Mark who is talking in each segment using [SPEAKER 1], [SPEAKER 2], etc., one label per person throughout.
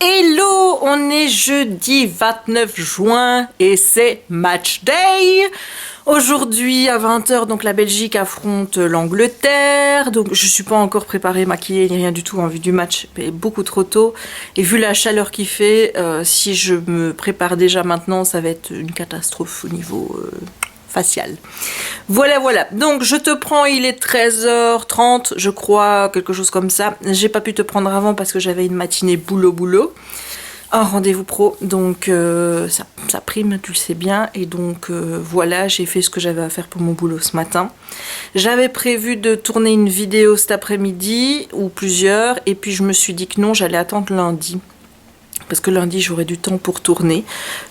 [SPEAKER 1] Hello, on est jeudi 29 juin et c'est match day. Aujourd'hui à 20h, donc la Belgique affronte l'Angleterre. Donc je suis pas encore préparée, maquillée ni rien du tout en vue du match, mais beaucoup trop tôt. Et vu la chaleur qu'il fait, si je me prépare déjà maintenant, ça va être une catastrophe au niveau facial. Voilà. Donc je te prends, il est 13h30, je crois, quelque chose comme ça. J'ai pas pu te prendre avant parce que j'avais une matinée boulot. Un rendez-vous pro, donc ça prime, tu le sais bien. Et donc voilà, j'ai fait ce que j'avais à faire pour mon boulot ce matin. J'avais prévu de tourner une vidéo cet après-midi, ou plusieurs, et puis je me suis dit que non, j'allais attendre lundi. Parce que lundi j'aurai du temps pour tourner,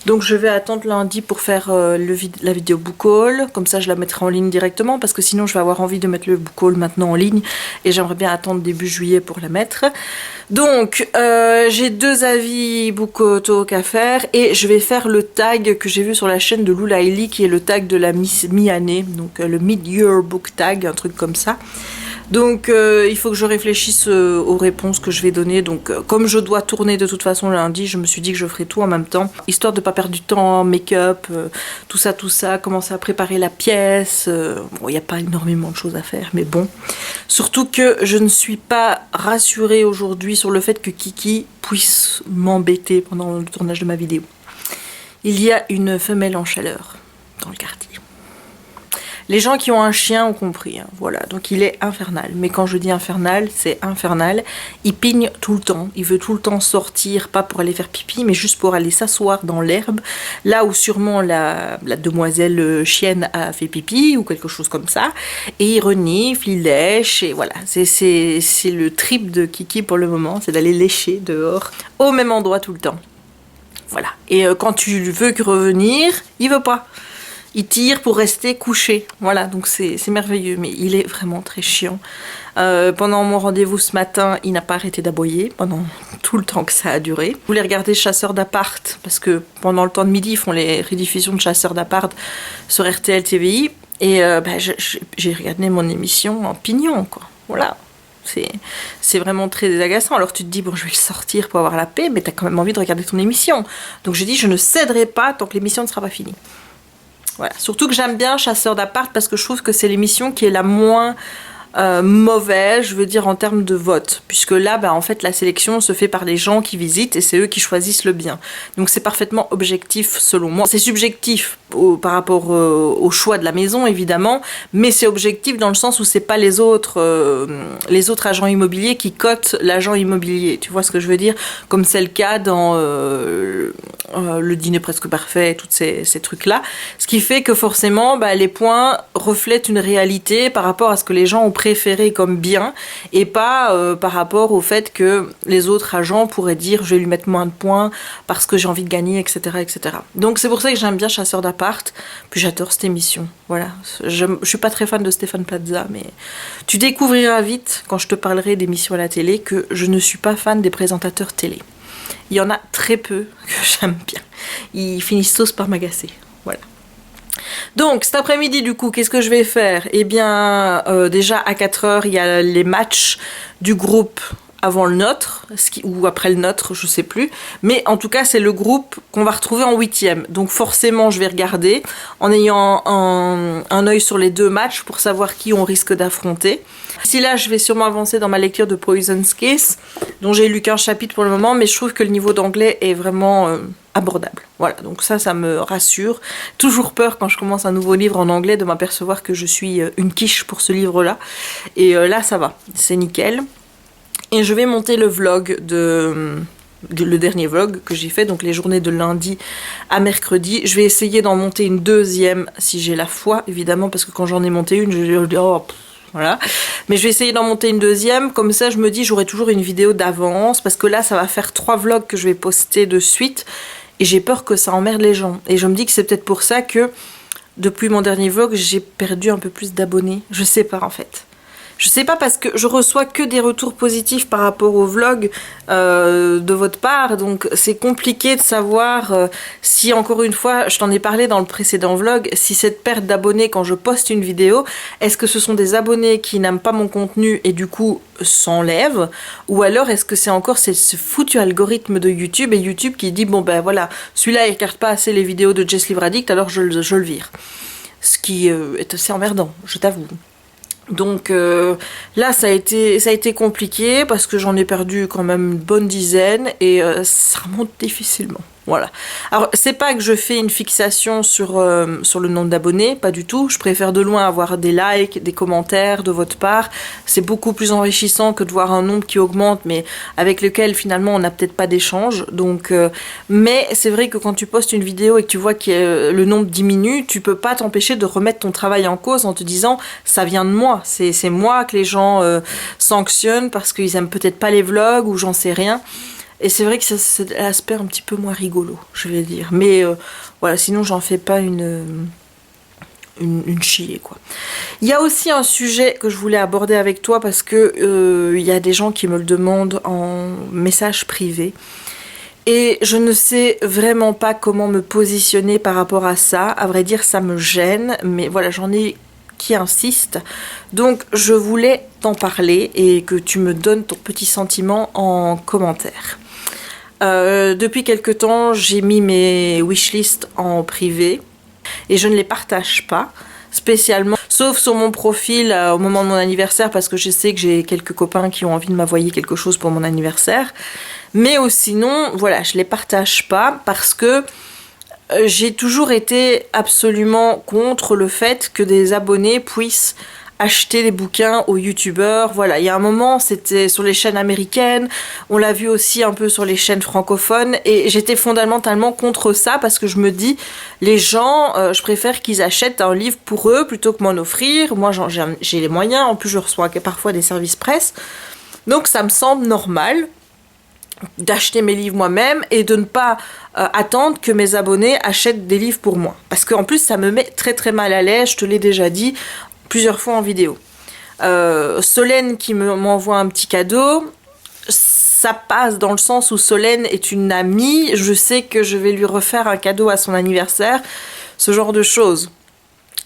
[SPEAKER 1] donc je vais attendre lundi pour faire la vidéo book haul, comme ça je la mettrai en ligne directement, parce que sinon je vais avoir envie de mettre le book haul maintenant en ligne, et j'aimerais bien attendre début juillet pour la mettre. Donc j'ai deux avis book talk à faire, et je vais faire le tag que j'ai vu sur la chaîne de Lula Hailey, qui est le tag de la mi-année, donc le mid-year book tag, un truc comme ça. Donc il faut que je réfléchisse aux réponses que je vais donner. Donc comme je dois tourner de toute façon lundi, je me suis dit que je ferais tout en même temps, histoire de pas perdre du temps, make-up, tout ça, commencer à préparer la pièce. Bon, il n'y a pas énormément de choses à faire, mais bon. Surtout que je ne suis pas rassurée aujourd'hui sur le fait que Kiki puisse m'embêter pendant le tournage de ma vidéo. Il y a une femelle en chaleur dans le quartier. Les gens qui ont un chien ont compris, hein, voilà, donc il est infernal. Mais quand je dis infernal, c'est infernal. Il pigne tout le temps, il veut tout le temps sortir, pas pour aller faire pipi, mais juste pour aller s'asseoir dans l'herbe, là où sûrement la demoiselle chienne a fait pipi, ou quelque chose comme ça. Et il renifle, il lèche, et voilà, c'est le trip de Kiki pour le moment, c'est d'aller lécher dehors, au même endroit tout le temps. Voilà, et quand tu veux revenir, il veut pas. Il tire pour rester couché, voilà, donc c'est merveilleux, mais il est vraiment très chiant. Pendant mon rendez-vous ce matin, il n'a pas arrêté d'aboyer pendant tout le temps que ça a duré. Je voulais regarder Chasseurs d'appart, parce que pendant le temps de midi, ils font les rediffusions de Chasseurs d'appart sur RTL TVI, et j'ai regardé mon émission en pignon, quoi, voilà. C'est vraiment très agaçant. Alors tu te dis, bon, je vais le sortir pour avoir la paix, mais t'as quand même envie de regarder ton émission. Donc j'ai dit, je ne céderai pas tant que l'émission ne sera pas finie. Voilà. Surtout que j'aime bien Chasseurs d'appart parce que je trouve que c'est l'émission qui est la moins mauvaise, je veux dire en termes de vote, puisque là en fait la sélection se fait par les gens qui visitent et c'est eux qui choisissent le bien, donc c'est parfaitement objectif selon moi. C'est subjectif par rapport au choix de la maison évidemment, mais c'est objectif dans le sens où c'est pas les autres agents immobiliers qui cotent l'agent immobilier, tu vois ce que je veux dire, comme c'est le cas dans le dîner presque parfait, tous ces trucs là, ce qui fait que forcément les points reflètent une réalité par rapport à ce que les gens ont préféré comme bien, et pas par rapport au fait que les autres agents pourraient dire je vais lui mettre moins de points parce que j'ai envie de gagner, etc. Donc c'est pour ça que j'aime bien Chasseurs d'appart, puis j'adore cette émission, voilà. Je suis pas très fan de Stéphane Plaza, mais tu découvriras vite quand je te parlerai d'émissions à la télé que je ne suis pas fan des présentateurs télé. Il y en a très peu que j'aime bien, ils finissent tous par m'agacer, voilà. Donc cet après-midi du coup, qu'est-ce que je vais faire? Eh bien déjà à 4h il y a les matchs du groupe avant le nôtre, ou après le nôtre, je sais plus, mais en tout cas c'est le groupe qu'on va retrouver en 8e, donc forcément je vais regarder en ayant un œil sur les deux matchs pour savoir qui on risque d'affronter. Ici là je vais sûrement avancer dans ma lecture de Poison's Kiss, dont j'ai lu qu'un chapitre pour le moment, mais je trouve que le niveau d'anglais est vraiment abordable. Voilà, donc ça me rassure. Toujours peur quand je commence un nouveau livre en anglais de m'apercevoir que je suis une quiche pour ce livre-là. Et là, ça va, c'est nickel. Et je vais monter le vlog le dernier vlog que j'ai fait, donc les journées de lundi à mercredi. Je vais essayer d'en monter une deuxième si j'ai la foi, évidemment, parce que quand j'en ai monté une, je dis oh, voilà. Mais je vais essayer d'en monter une deuxième, comme ça je me dis j'aurai toujours une vidéo d'avance, parce que là ça va faire 3 vlogs que je vais poster de suite, et j'ai peur que ça emmerde les gens. Et je me dis que c'est peut-être pour ça que depuis mon dernier vlog, j'ai perdu un peu plus d'abonnés. Je sais pas en fait. Je sais pas, parce que je reçois que des retours positifs par rapport au vlog de votre part, donc c'est compliqué de savoir si, encore une fois, je t'en ai parlé dans le précédent vlog, si cette perte d'abonnés quand je poste une vidéo, est-ce que ce sont des abonnés qui n'aiment pas mon contenu et du coup s'enlèvent, ou alors est-ce que c'est encore ce foutu algorithme de YouTube et YouTube qui dit bon ben voilà, celui-là il regarde pas assez les vidéos de Jess Livre Addict, alors je le vire. Ce qui est assez emmerdant, je t'avoue. Donc là ça a été compliqué parce que j'en ai perdu quand même une bonne dizaine et ça remonte difficilement. Voilà. Alors c'est pas que je fais une fixation sur le nombre d'abonnés, pas du tout. Je préfère de loin avoir des likes, des commentaires de votre part. C'est beaucoup plus enrichissant que de voir un nombre qui augmente, mais avec lequel finalement on n'a peut-être pas d'échange. Donc, mais c'est vrai que quand tu postes une vidéo et que tu vois que le nombre diminue, tu peux pas t'empêcher de remettre ton travail en cause en te disant ça vient de moi. C'est moi que les gens sanctionnent parce qu'ils aiment peut-être pas les vlogs ou j'en sais rien. Et c'est vrai que c'est l'aspect un petit peu moins rigolo, je vais dire. Mais voilà, sinon j'en fais pas une chier, quoi. Il y a aussi un sujet que je voulais aborder avec toi parce que il y a des gens qui me le demandent en message privé. Et je ne sais vraiment pas comment me positionner par rapport à ça. À vrai dire, ça me gêne. Mais voilà, j'en ai qui insistent. Donc je voulais t'en parler et que tu me donnes ton petit sentiment en commentaire. Depuis quelque temps, j'ai mis mes wishlists en privé et je ne les partage pas spécialement, sauf sur mon profil au moment de mon anniversaire parce que je sais que j'ai quelques copains qui ont envie de m'envoyer quelque chose pour mon anniversaire. Mais sinon, voilà, je les partage pas parce que j'ai toujours été absolument contre le fait que des abonnés puissent acheter des bouquins aux youtubeurs. Voilà, il y a un moment c'était sur les chaînes américaines, on l'a vu aussi un peu sur les chaînes francophones et j'étais fondamentalement contre ça parce que je me dis les gens, je préfère qu'ils achètent un livre pour eux plutôt que m'en offrir. Moi j'ai les moyens, en plus je reçois parfois des services presse, donc ça me semble normal d'acheter mes livres moi-même et de ne pas attendre que mes abonnés achètent des livres pour moi. Parce qu'en plus, ça me met très très mal à l'aise, je te l'ai déjà dit plusieurs fois en vidéo. Solène qui m'envoie un petit cadeau, ça passe dans le sens où Solène est une amie, je sais que je vais lui refaire un cadeau à son anniversaire, ce genre de choses.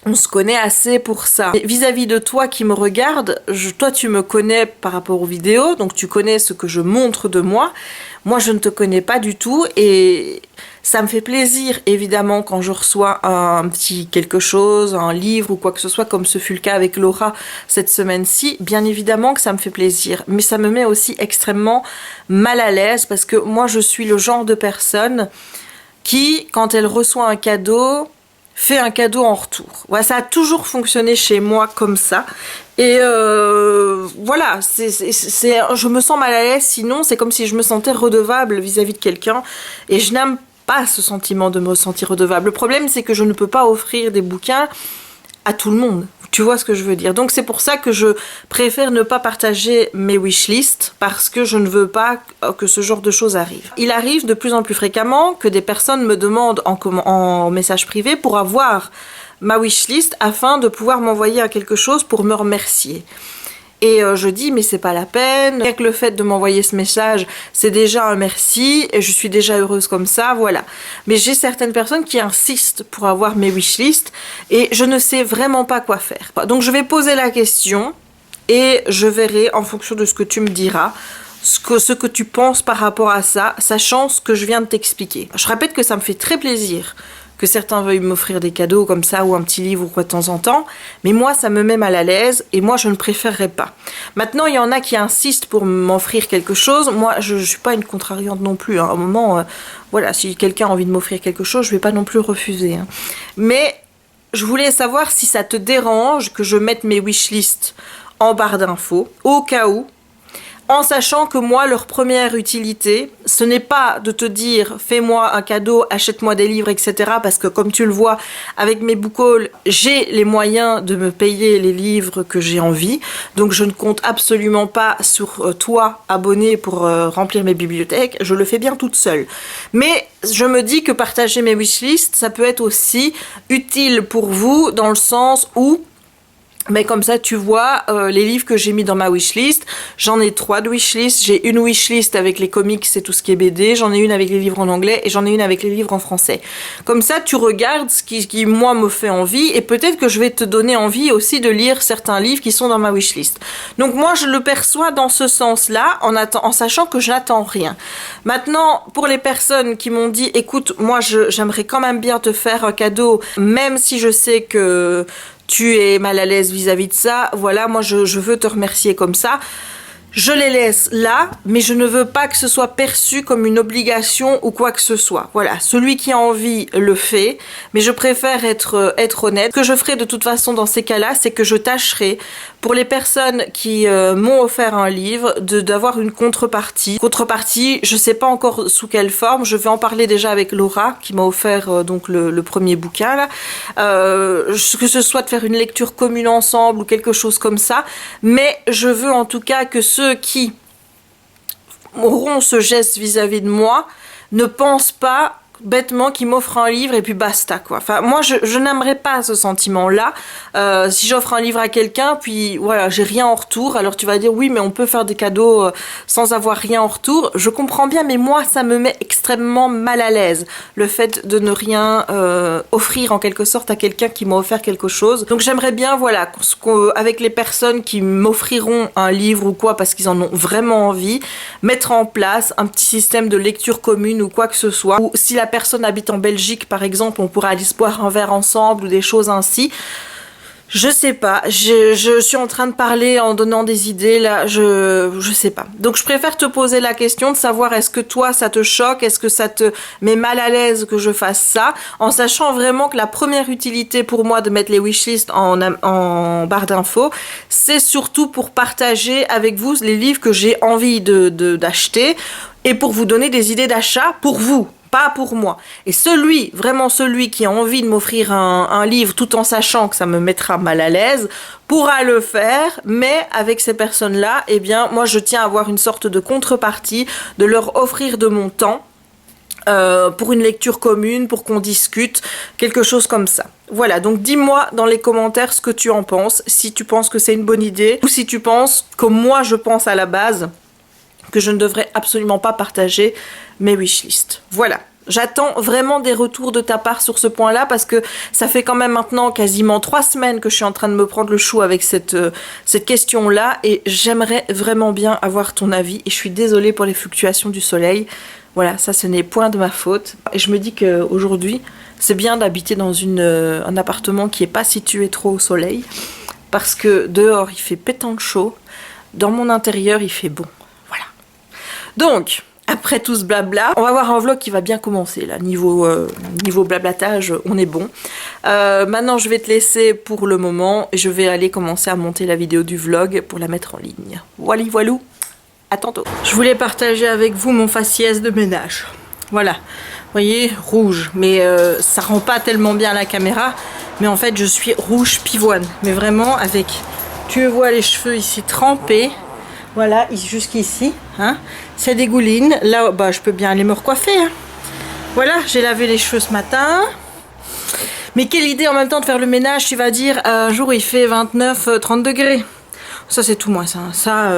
[SPEAKER 1] On se connaît assez pour ça. Vis-à-vis de toi qui me regarde, toi tu me connais par rapport aux vidéos, donc tu connais ce que je montre de moi. Moi je ne te connais pas du tout et ça me fait plaisir évidemment quand je reçois un petit quelque chose, un livre ou quoi que ce soit, comme ce fut le cas avec Laura cette semaine-ci. Bien évidemment que ça me fait plaisir, mais ça me met aussi extrêmement mal à l'aise parce que moi je suis le genre de personne qui, quand elle reçoit un cadeau, fait un cadeau en retour. Voilà, ça a toujours fonctionné chez moi comme ça. Et voilà, je me sens mal à l'aise, sinon c'est comme si je me sentais redevable vis-à-vis de quelqu'un. Et je n'aime pas ce sentiment de me sentir redevable. Le problème, c'est que je ne peux pas offrir des bouquins à tout le monde. Tu vois ce que je veux dire? Donc c'est pour ça que je préfère ne pas partager mes wishlists parce que je ne veux pas que ce genre de choses arrive. Il arrive de plus en plus fréquemment que des personnes me demandent en message privé pour avoir ma wishlist afin de pouvoir m'envoyer quelque chose pour me remercier. Et je dis mais c'est pas la peine, rien que le fait de m'envoyer ce message c'est déjà un merci et je suis déjà heureuse comme ça, voilà. Mais j'ai certaines personnes qui insistent pour avoir mes wishlists et je ne sais vraiment pas quoi faire. Donc je vais poser la question et je verrai en fonction de ce que tu me diras ce que tu penses par rapport à ça, sachant ce que je viens de t'expliquer. Je répète que ça me fait très plaisir que certains veuillent m'offrir des cadeaux comme ça ou un petit livre ou quoi de temps en temps, mais moi ça me met mal à l'aise et moi je ne préférerais pas. Maintenant il y en a qui insistent pour m'offrir quelque chose, moi je suis pas une contrariante non plus, hein. À un moment, voilà, si quelqu'un a envie de m'offrir quelque chose, je vais pas non plus refuser, hein. Mais je voulais savoir si ça te dérange que je mette mes wishlists en barre d'infos, au cas où, en sachant que moi, leur première utilité, ce n'est pas de te dire « fais-moi un cadeau, achète-moi des livres, etc. » parce que comme tu le vois, avec mes book hauls, j'ai les moyens de me payer les livres que j'ai envie. Donc je ne compte absolument pas sur toi, abonné, pour remplir mes bibliothèques. Je le fais bien toute seule. Mais je me dis que partager mes wishlists, ça peut être aussi utile pour vous dans le sens où Mais comme ça, tu vois les livres que j'ai mis dans ma wishlist. J'en ai 3 de wishlist. J'ai une wishlist avec les comics et tout ce qui est BD. J'en ai une avec les livres en anglais et j'en ai une avec les livres en français. Comme ça, tu regardes ce qui moi, me fait envie. Et peut-être que je vais te donner envie aussi de lire certains livres qui sont dans ma wishlist. Donc moi, je le perçois dans ce sens-là, en sachant que je n'attends rien. Maintenant, pour les personnes qui m'ont dit, écoute, moi, j'aimerais quand même bien te faire un cadeau, même si je sais que tu es mal à l'aise vis-à-vis de ça, voilà, moi je veux te remercier comme ça. Je les laisse là, mais je ne veux pas que ce soit perçu comme une obligation ou quoi que ce soit. Voilà, celui qui a envie le fait, mais je préfère être honnête. Ce que je ferai de toute façon dans ces cas-là, c'est que je tâcherai, pour les personnes qui m'ont offert un livre, d'avoir une contrepartie. Contrepartie, je sais pas encore sous quelle forme, je vais en parler déjà avec Laura, qui m'a offert donc le premier bouquin là. Que ce soit de faire une lecture commune ensemble ou quelque chose comme ça, mais je veux en tout cas que ceux qui auront ce geste vis-à-vis de moi ne pensent pas bêtement qu'il m'offre un livre et puis basta quoi. Enfin moi je n'aimerais pas ce sentiment là. Si j'offre un livre à quelqu'un puis voilà j'ai rien en retour, alors tu vas dire oui mais on peut faire des cadeaux sans avoir rien en retour. Je comprends bien mais moi ça me met extrêmement mal à l'aise le fait de ne rien offrir en quelque sorte à quelqu'un qui m'a offert quelque chose. Donc j'aimerais bien voilà avec les personnes qui m'offriront un livre ou quoi parce qu'ils en ont vraiment envie, mettre en place un petit système de lecture commune ou quoi que ce soit, ou si la personne habite en Belgique par exemple, on pourra aller se boire un verre ensemble ou des choses ainsi. Je sais pas, je suis en train de parler en donnant des idées là, je sais pas. Donc je préfère te poser la question de savoir est-ce que toi ça te choque, est-ce que ça te met mal à l'aise que je fasse ça, en sachant vraiment que la première utilité pour moi de mettre les wishlists en barre d'infos, c'est surtout pour partager avec vous les livres que j'ai envie d'acheter et pour vous donner des idées d'achat pour vous. Pas pour moi. Et vraiment celui qui a envie de m'offrir un livre tout en sachant que ça me mettra mal à l'aise, pourra le faire, mais avec ces personnes-là, eh bien, moi je tiens à avoir une sorte de contrepartie, de leur offrir de mon temps, pour une lecture commune, pour qu'on discute, quelque chose comme ça. Voilà, donc dis-moi dans les commentaires ce que tu en penses, si tu penses que c'est une bonne idée, ou si tu penses, comme moi je pense à la base, que je ne devrais absolument pas partager mes wishlists. Voilà. J'attends vraiment des retours de ta part sur ce point-là parce que ça fait quand même maintenant quasiment 3 semaines que je suis en train de me prendre le chou avec cette question-là et j'aimerais vraiment bien avoir ton avis et je suis désolée pour les fluctuations du soleil. Voilà, ça ce n'est point de ma faute. Et je me dis qu'aujourd'hui, c'est bien d'habiter dans un appartement qui n'est pas situé trop au soleil parce que dehors il fait pétant chaud, dans mon intérieur il fait bon. Donc, après tout ce blabla, on va avoir un vlog qui va bien commencer là, niveau blablatage, on est bon. Maintenant, je vais te laisser pour le moment et je vais aller commencer à monter la vidéo du vlog pour la mettre en ligne. Voilà, voilou, à tantôt. Je voulais partager avec vous mon faciès de ménage. Voilà, vous voyez, rouge, mais ça rend pas tellement bien à la caméra, mais en fait, je suis rouge pivoine, mais vraiment avec, tu vois les cheveux ici trempés. Voilà, jusqu'ici, hein. Ça dégouline. Là, bah, je peux bien aller me recoiffer. Hein. Voilà, j'ai lavé les cheveux ce matin. Mais quelle idée en même temps de faire le ménage, tu vas dire, un jour il fait 29-30 degrés. Ça, c'est tout moi, ça.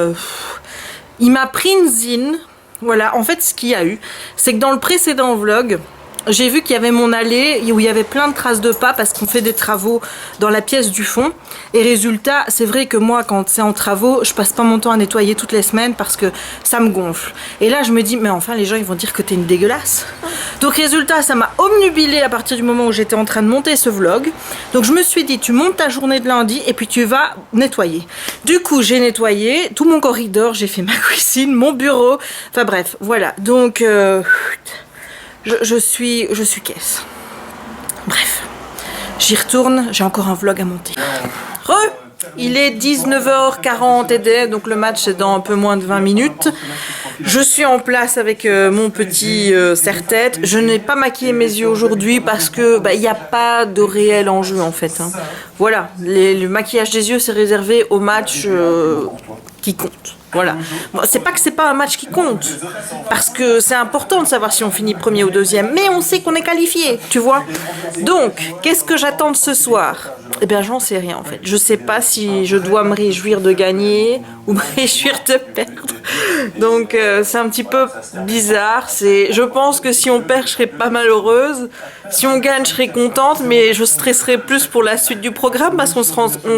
[SPEAKER 1] Il m'a pris une zine. Voilà, en fait, ce qu'il y a eu, c'est que dans le précédent vlog, j'ai vu qu'il y avait mon allée où il y avait plein de traces de pas parce qu'on fait des travaux dans la pièce du fond. Et résultat, c'est vrai que moi, quand c'est en travaux, je passe pas mon temps à nettoyer toutes les semaines parce que ça me gonfle. Et là, je me dis, mais enfin, les gens, ils vont dire que t'es une dégueulasse. Donc résultat, ça m'a obnubilée à partir du moment où j'étais en train de monter ce vlog. Donc je me suis dit, tu montes ta journée de lundi et puis tu vas nettoyer. Du coup, j'ai nettoyé tout mon corridor, j'ai fait ma cuisine, mon bureau. Enfin bref, voilà. Donc... Je suis caisse. Bref, j'y retourne, j'ai encore un vlog à monter. Il est 19h40 et donc le match est dans un peu moins de 20 minutes. Je suis en place avec mon petit serre-tête. Je n'ai pas maquillé mes yeux aujourd'hui parce que il n'y a pas de réel enjeu en fait. Hein. Voilà, le maquillage des yeux c'est réservé au match qui compte. Voilà. Bon, c'est pas que c'est pas un match qui compte, parce que c'est important de savoir si on finit premier ou deuxième, mais on sait qu'on est qualifié, tu vois. Donc, qu'est-ce que j'attends de ce soir? Eh bien, j'en sais rien en fait. Je sais pas si je dois me réjouir de gagner ou me réjouir de perdre. Donc, c'est un petit peu bizarre. Je pense que si on perd, je serai pas malheureuse. Si on gagne, je serai contente, mais je stresserai plus pour la suite du programme parce qu'on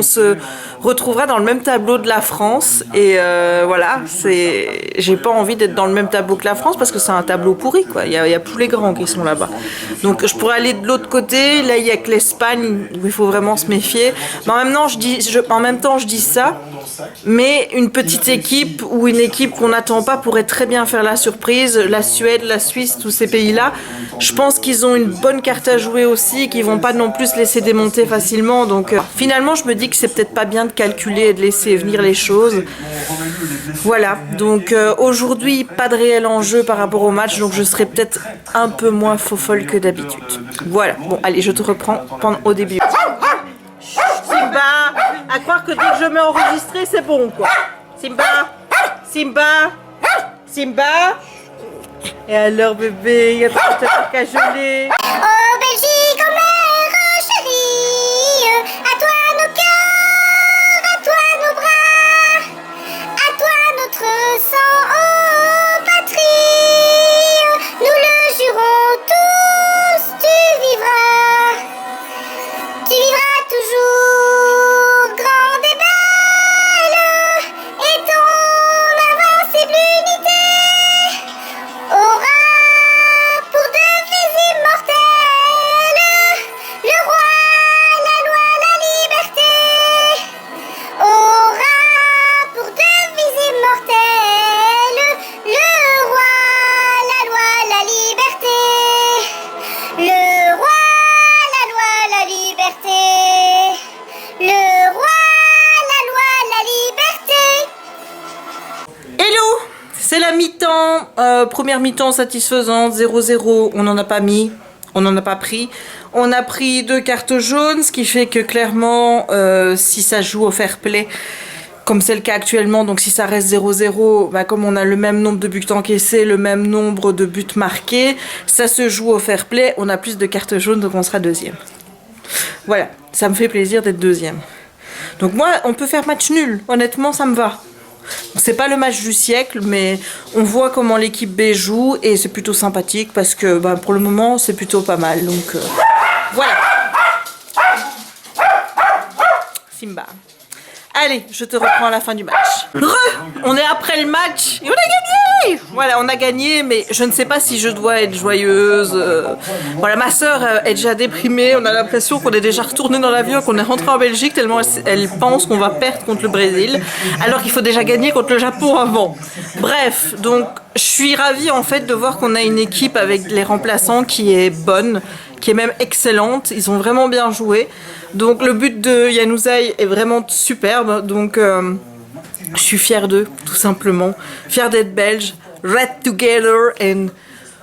[SPEAKER 1] se retrouvera dans le même tableau de la France. Et voilà, j'ai pas envie d'être dans le même tableau que la France parce que c'est un tableau pourri, quoi. Il y a tous les grands qui sont là-bas. Donc, je pourrais aller de l'autre côté. Là, il y a que l'Espagne où il faut vraiment se méfier. Mais en même temps, je dis ça. Mais une petite équipe ou une équipe qu'on n'attend pas pourrait très bien faire la surprise. La Suède, la Suisse, tous ces pays-là, je pense qu'ils ont une bonne carte à jouer aussi, qu'ils vont pas non plus se laisser démonter facilement. Donc finalement, je me dis que c'est peut-être pas bien de calculer et de laisser venir les choses. Voilà, donc aujourd'hui, pas de réel enjeu par rapport au match, donc je serai peut-être un peu moins faux-folle que d'habitude. Voilà, bon, allez, je te reprends au début. Simba, à croire que dès que je mets enregistré, c'est bon, quoi. Simba, Simba, Simba. Et alors, bébé, il y a trop de trucs à geler.
[SPEAKER 2] Oh, Belgique, oh mère chérie, à toi nos cœurs, à toi nos bras, à toi notre sang, oh patrie, nous le jurons tous, tu vivras toujours grande et belle, et ton invincible unité aura pour devise immortelle le roi, la loi, la liberté. Aura pour devise immortelle le roi, la loi, la liberté. Le roi, la loi, la liberté. Le roi, la loi, la liberté.
[SPEAKER 1] Hello, c'est la mi-temps, première mi-temps satisfaisante, 0-0, on n'en a pas mis, on n'en a pas pris. On a pris 2 cartes jaunes, ce qui fait que clairement, si ça joue au fair play, comme c'est le cas actuellement, donc si ça reste 0-0, bah comme on a le même nombre de buts encaissés, le même nombre de buts marqués, ça se joue au fair play, on a plus de cartes jaunes, donc on sera deuxième. Voilà, ça me fait plaisir d'être deuxième. Donc moi, on peut faire match nul, honnêtement, ça me va. C'est pas le match du siècle, mais on voit comment l'équipe B joue et c'est plutôt sympathique parce que bah, pour le moment, c'est plutôt pas mal. Donc voilà. Simba. Allez, je te reprends à la fin du match. On est après le match et on a gagné. Voilà, on a gagné, mais je ne sais pas si je dois être joyeuse. Voilà, ma sœur est déjà déprimée. On a l'impression qu'on est déjà retourné dans l'avion, qu'on est rentré en Belgique tellement elle pense qu'on va perdre contre le Brésil, alors qu'il faut déjà gagner contre le Japon avant. Bref, donc je suis ravie en fait de voir qu'on a une équipe avec les remplaçants qui est bonne, qui est même excellente. Ils ont vraiment bien joué. Donc le but de Januzaj est vraiment superbe. Donc je suis fière d'eux, tout simplement. Fière d'être belge. Red together and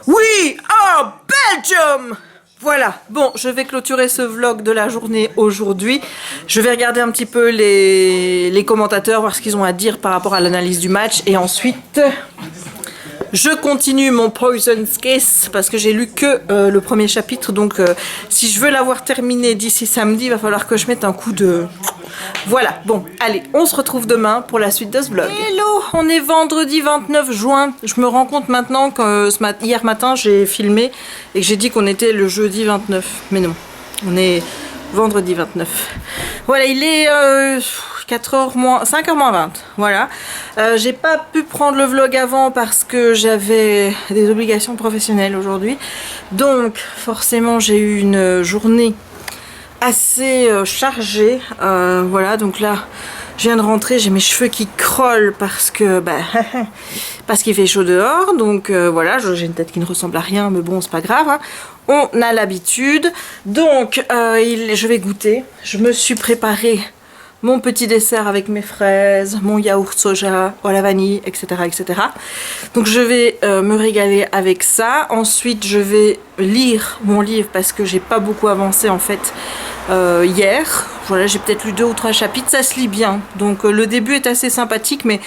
[SPEAKER 1] we are Belgium! Voilà, bon, je vais clôturer ce vlog de la journée aujourd'hui. Je vais regarder un petit peu les commentateurs, voir ce qu'ils ont à dire par rapport à l'analyse du match. Et ensuite, je continue mon Poison's Kiss parce que j'ai lu que le premier chapitre. Donc, si je veux l'avoir terminé d'ici samedi, il va falloir que je mette un coup de... Voilà, bon, allez, on se retrouve demain pour la suite de ce vlog. Hello, on est vendredi 29 juin. Je me rends compte maintenant que hier matin, j'ai filmé et que j'ai dit qu'on était le jeudi 29. Mais non, on est vendredi 29. Voilà, il est 5h moins 20. Voilà. J'ai pas pu prendre le vlog avant parce que j'avais des obligations professionnelles aujourd'hui. Donc, forcément, j'ai eu une journée assez chargée. Voilà, donc là, je viens de rentrer, j'ai mes cheveux qui crôlent parce que parce qu'il fait chaud dehors. Donc voilà, j'ai une tête qui ne ressemble à rien, mais bon, c'est pas grave, hein. On a l'habitude. Donc je vais goûter. Je me suis préparé mon petit dessert avec mes fraises, mon yaourt soja à la vanille, etc., etc. Donc je vais me régaler avec ça. Ensuite, je vais lire mon livre parce que j'ai pas beaucoup avancé en fait hier. Voilà, j'ai peut-être lu 2 ou 3 chapitres. Ça se lit bien. Donc le début est assez sympathique, mais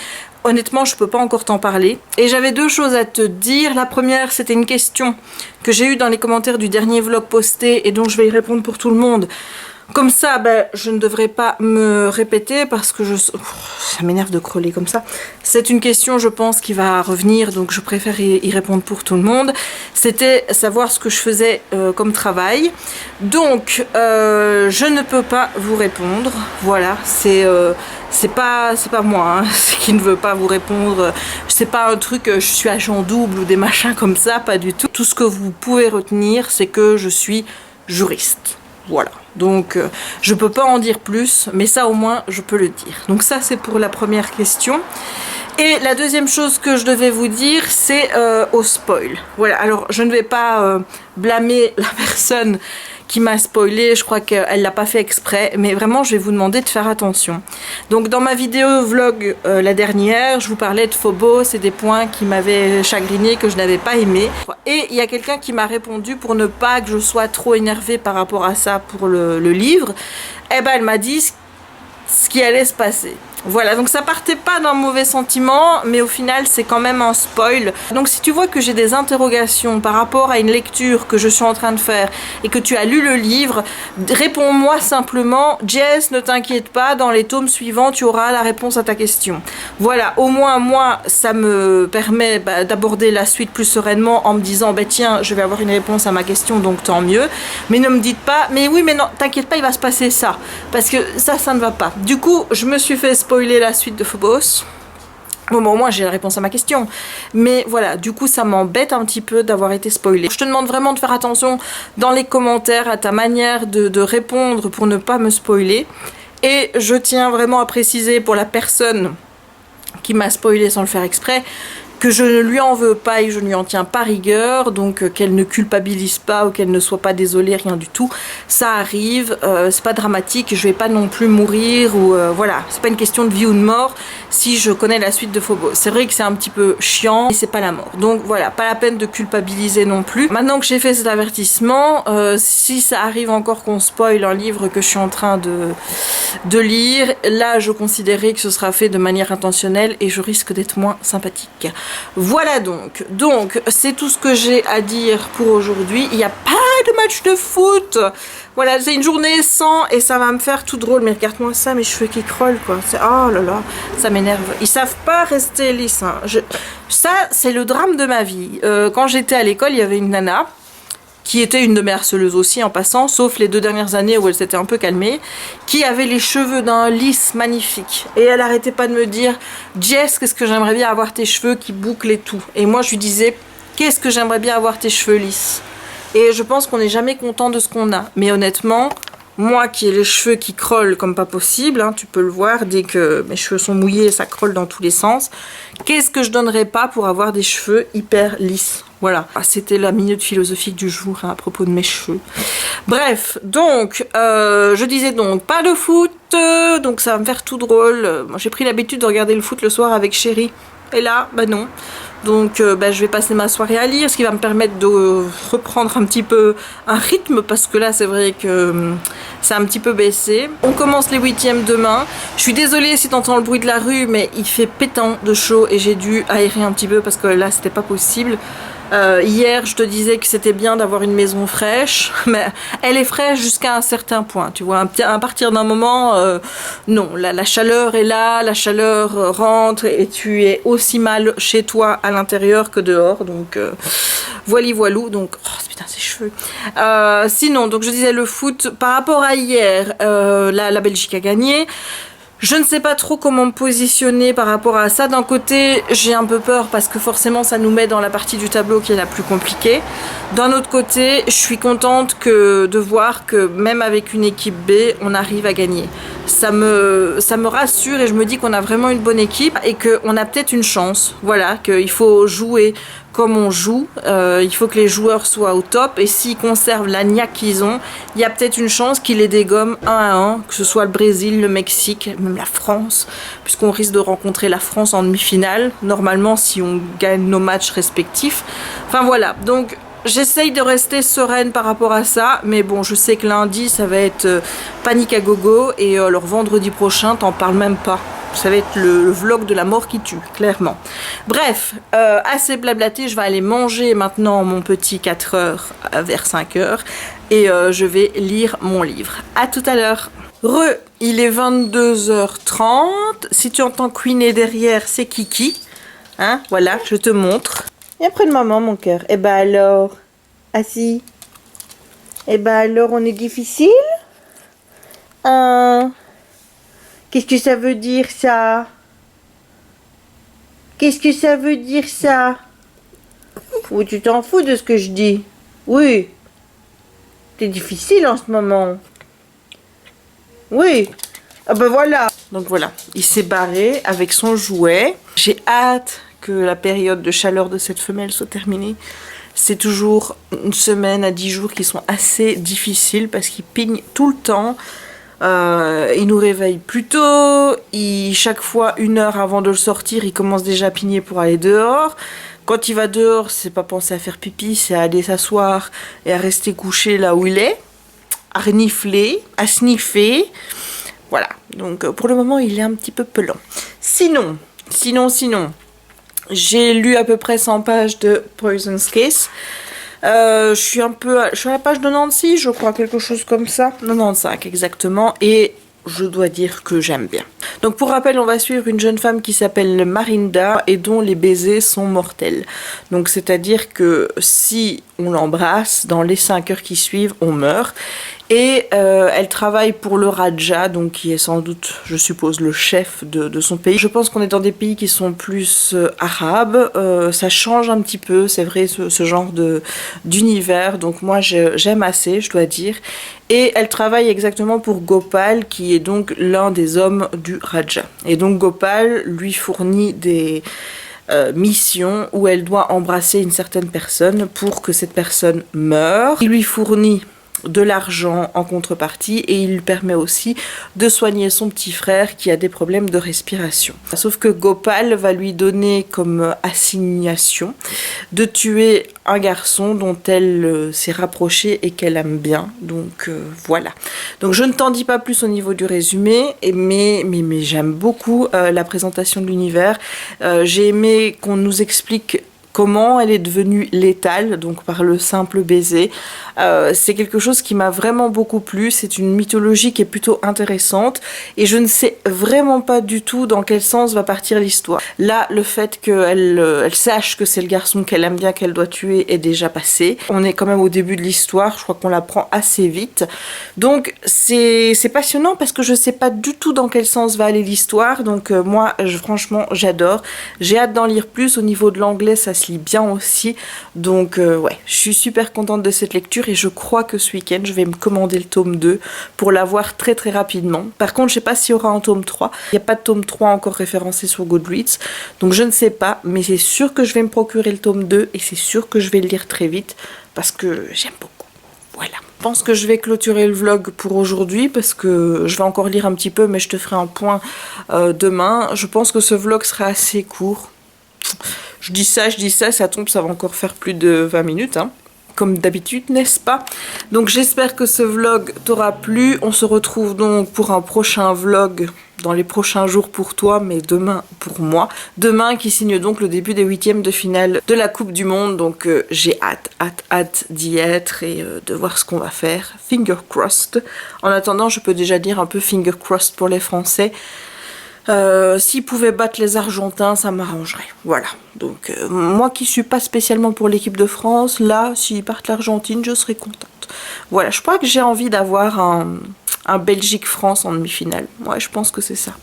[SPEAKER 1] honnêtement, je peux pas encore t'en parler. Et j'avais deux choses à te dire. La première, c'était une question que j'ai eue dans les commentaires du dernier vlog posté et dont je vais y répondre pour tout le monde. Comme ça, ben, je ne devrais pas me répéter parce que ça m'énerve de crôler comme ça. C'est une question, je pense, qui va revenir, donc je préfère y répondre pour tout le monde. C'était savoir ce que je faisais comme travail. Donc, je ne peux pas vous répondre. Voilà, c'est pas moi qui ne veut pas vous répondre. C'est pas un truc, je suis agent double ou des machins comme ça, pas du tout. Tout ce que vous pouvez retenir, c'est que je suis juriste. Voilà, donc je peux pas en dire plus, mais ça au moins je peux le dire. Donc ça c'est pour la première question. Et la deuxième chose que je devais vous dire, c'est au spoil. Voilà, alors je ne vais pas blâmer la personne qui m'a spoilé, je crois qu'elle l'a pas fait exprès, mais vraiment je vais vous demander de faire attention. Donc dans ma vidéo vlog la dernière, je vous parlais de Phobos et des points qui m'avaient chagriné, que je n'avais pas aimé. Et il y a quelqu'un qui m'a répondu pour ne pas que je sois trop énervée par rapport à ça pour le livre. Eh ben elle m'a dit ce qui allait se passer. Voilà, donc ça partait pas d'un mauvais sentiment, mais au final c'est quand même un spoil. Donc si tu vois que j'ai des interrogations par rapport à une lecture que je suis en train de faire et que tu as lu le livre, réponds-moi simplement, Jess, ne t'inquiète pas, dans les tomes suivants tu auras la réponse à ta question. Voilà, au moins moi ça me permet d'aborder la suite plus sereinement en me disant, tiens, je vais avoir une réponse à ma question, donc tant mieux. Mais ne me dites pas, mais oui, mais non, t'inquiète pas, il va se passer ça, parce que ça ne va pas. Du coup, je me suis fait spoiler la suite de Phobos. Bon, moi j'ai la réponse à ma question, mais voilà, du coup ça m'embête un petit peu d'avoir été spoilé. Je te demande vraiment de faire attention dans les commentaires à ta manière de répondre pour ne pas me spoiler. Et je tiens vraiment à préciser pour la personne qui m'a spoilé sans le faire exprès, que je ne lui en veux pas et que je ne lui en tiens pas rigueur, donc qu'elle ne culpabilise pas ou qu'elle ne soit pas désolée, rien du tout. Ça arrive, c'est pas dramatique, je vais pas non plus mourir ou voilà, c'est pas une question de vie ou de mort si je connais la suite de Phobos. C'est vrai que c'est un petit peu chiant, mais c'est pas la mort. Donc voilà, pas la peine de culpabiliser non plus. Maintenant que j'ai fait cet avertissement, si ça arrive encore qu'on spoil un livre que je suis en train de lire, là je considérais que ce sera fait de manière intentionnelle et je risque d'être moins sympathique. Voilà donc c'est tout ce que j'ai à dire pour aujourd'hui. Il n'y a pas de match de foot. Voilà, c'est une journée sans et ça va me faire tout drôle. Mais regarde-moi ça, mes cheveux qui crôlent quoi. Oh là là, ça m'énerve. Ils savent pas rester lisses. Hein. Ça, c'est le drame de ma vie. Quand j'étais à l'école, il y avait une nana qui était une de mes harceleuses aussi en passant, sauf les 2 dernières années où elle s'était un peu calmée, qui avait les cheveux d'un lisse magnifique. Et elle arrêtait pas de me dire, Jess, qu'est-ce que j'aimerais bien avoir tes cheveux qui bouclent et tout. Et moi je lui disais, qu'est-ce que j'aimerais bien avoir tes cheveux lisses. Et je pense qu'on n'est jamais content de ce qu'on a. Mais honnêtement, moi qui ai les cheveux qui crôlent comme pas possible, hein, tu peux le voir, dès que mes cheveux sont mouillés, ça crôle dans tous les sens. Qu'est-ce que je donnerais pas pour avoir des cheveux hyper lisses? Voilà, c'était la minute philosophique du jour hein, à propos de mes cheveux. Bref, donc, je disais donc, pas de foot, donc ça va me faire tout drôle. Moi j'ai pris l'habitude de regarder le foot le soir avec chéri. Et là, non. Donc je vais passer ma soirée à lire, ce qui va me permettre de reprendre un petit peu un rythme, parce que là c'est vrai que c'est un petit peu baissé. On commence les 8e demain. Je suis désolée si t'entends le bruit de la rue, mais il fait pétant de chaud et j'ai dû aérer un petit peu parce que là c'était pas possible. Hier je te disais que c'était bien d'avoir une maison fraîche, mais elle est fraîche jusqu'à un certain point, tu vois, à partir d'un moment, non, la chaleur est là, la chaleur rentre et tu es aussi mal chez toi à l'intérieur que dehors, donc voilou, donc, oh putain ces cheveux. Sinon, donc je disais le foot, par rapport à hier, la Belgique a gagné. Je ne sais pas trop comment me positionner par rapport à ça. D'un côté, j'ai un peu peur parce que forcément ça nous met dans la partie du tableau qui est la plus compliquée. D'un autre côté, je suis contente de voir que même avec une équipe B, on arrive à gagner. Ça me rassure et je me dis qu'on a vraiment une bonne équipe et qu'on a peut-être une chance. Voilà, qu'il faut jouer comme on joue, il faut que les joueurs soient au top et s'ils conservent la niaque qu'ils ont, il y a peut-être une chance qu'ils les dégomment 1-1, que ce soit le Brésil, le Mexique, même la France, puisqu'on risque de rencontrer la France en demi-finale, normalement si on gagne nos matchs respectifs. Enfin voilà, donc j'essaye de rester sereine par rapport à ça, mais bon, je sais que lundi ça va être panique à gogo et alors vendredi prochain, t'en parles même pas. Ça va être le vlog de la mort qui tue, clairement. Bref, assez blablaté, je vais aller manger maintenant mon petit 4 heures vers 5 heures. Et je vais lire mon livre. À tout à l'heure. Il est 22h30. Si tu entends couiner derrière, c'est Kiki. Hein, voilà, je te montre. Viens près de maman, mon cœur. Eh ben alors, assis. Eh ben alors, on est difficile? Qu'est-ce que ça veut dire, ça? Qu'est-ce que ça veut dire, ça? Ou tu t'en fous de ce que je dis? Oui. C'est difficile en ce moment. Oui. Ah ben voilà. Donc voilà, il s'est barré avec son jouet. J'ai hâte que la période de chaleur de cette femelle soit terminée. C'est toujours une semaine à 10 jours qui sont assez difficiles parce qu'il pigne tout le temps. Il nous réveille plus tôt. Chaque fois, 1 heure avant de le sortir, il commence déjà à pigner pour aller dehors. Quand il va dehors, c'est pas penser à faire pipi, c'est à aller s'asseoir et à rester couché là où il est, à renifler, à sniffer. Voilà, donc pour le moment, il est un petit peu pelant. Sinon, j'ai lu à peu près 100 pages de Poison's Kiss. Je suis à la page 96, je crois, quelque chose comme ça. 95 exactement, et je dois dire que j'aime bien. Donc pour rappel, on va suivre une jeune femme qui s'appelle Marinda et dont les baisers sont mortels. Donc c'est-à-dire que si on l'embrasse, dans les 5 heures qui suivent, on meurt. Et elle travaille pour le Raja, donc qui est sans doute, je suppose, le chef de son pays. Je pense qu'on est dans des pays qui sont plus arabes. Ça change un petit peu, c'est vrai, ce genre d'univers. Donc moi, j'aime assez, je dois dire. Et elle travaille exactement pour Gopal, qui est donc l'un des hommes du Raja. Et donc Gopal lui fournit des missions où elle doit embrasser une certaine personne pour que cette personne meure. Il lui fournit de l'argent en contrepartie et il lui permet aussi de soigner son petit frère qui a des problèmes de respiration. Sauf que Gopal va lui donner comme assignation de tuer un garçon dont elle s'est rapprochée et qu'elle aime bien. Donc voilà. Donc je ne t'en dis pas plus au niveau du résumé, mais j'aime beaucoup la présentation de l'univers. J'ai aimé qu'on nous explique comment elle est devenue létale, donc par le simple baiser. C'est quelque chose qui m'a vraiment beaucoup plu. C'est une mythologie qui est plutôt intéressante et je ne sais vraiment pas du tout dans quel sens va partir l'histoire. Là, le fait qu'elle sache que c'est le garçon qu'elle aime bien, qu'elle doit tuer, est déjà passé. On est quand même au début de l'histoire, je crois qu'on l'apprend assez vite. Donc c'est passionnant parce que je ne sais pas du tout dans quel sens va aller l'histoire. Donc moi, franchement, j'adore. J'ai hâte d'en lire plus. Au niveau de l'anglais, ça se lit bien aussi. Donc ouais, je suis super contente de cette lecture et je crois que ce week-end, je vais me commander le tome 2 pour l'avoir très très rapidement. Par contre, je sais pas s'il y aura un tome 3. Il n'y a pas de tome 3 encore référencé sur Goodreads. Donc je ne sais pas, mais c'est sûr que je vais me procurer le tome 2 et c'est sûr que je vais le lire très vite parce que j'aime beaucoup. Voilà. Je pense que je vais clôturer le vlog pour aujourd'hui parce que je vais encore lire un petit peu, mais je te ferai un point demain. Je pense que ce vlog sera assez court. Je dis ça, ça tombe, ça va encore faire plus de 20 minutes, hein. Comme d'habitude, n'est-ce pas? Donc j'espère que ce vlog t'aura plu. On se retrouve donc pour un prochain vlog dans les prochains jours pour toi, mais demain pour moi. Demain qui signe donc le début des 8e de finale de la Coupe du Monde. Donc j'ai hâte d'y être et de voir ce qu'on va faire. Finger crossed. En attendant, je peux déjà dire un peu finger crossed pour les Français. S'ils pouvaient battre les Argentins, ça m'arrangerait. Voilà. Donc, moi qui suis pas spécialement pour l'équipe de France, là, s'ils partent l'Argentine, je serais contente. Voilà. Je crois que j'ai envie d'avoir un Belgique-France en demi-finale. Ouais, je pense que c'est ça.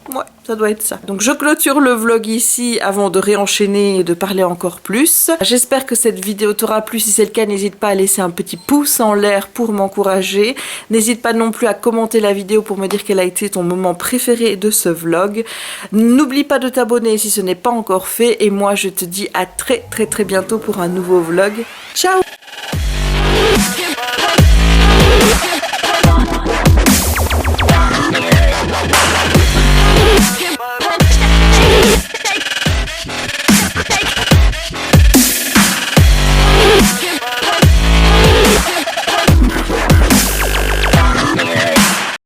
[SPEAKER 1] Ouais, ça doit être ça. Donc je clôture le vlog ici avant de réenchaîner et de parler encore plus. J'espère que cette vidéo t'aura plu. Si c'est le cas, n'hésite pas à laisser un petit pouce en l'air pour m'encourager. N'hésite pas non plus à commenter la vidéo pour me dire quel a été ton moment préféré de ce vlog. N'oublie pas de t'abonner si ce n'est pas encore fait. Et moi, je te dis à très bientôt pour un nouveau vlog. Ciao!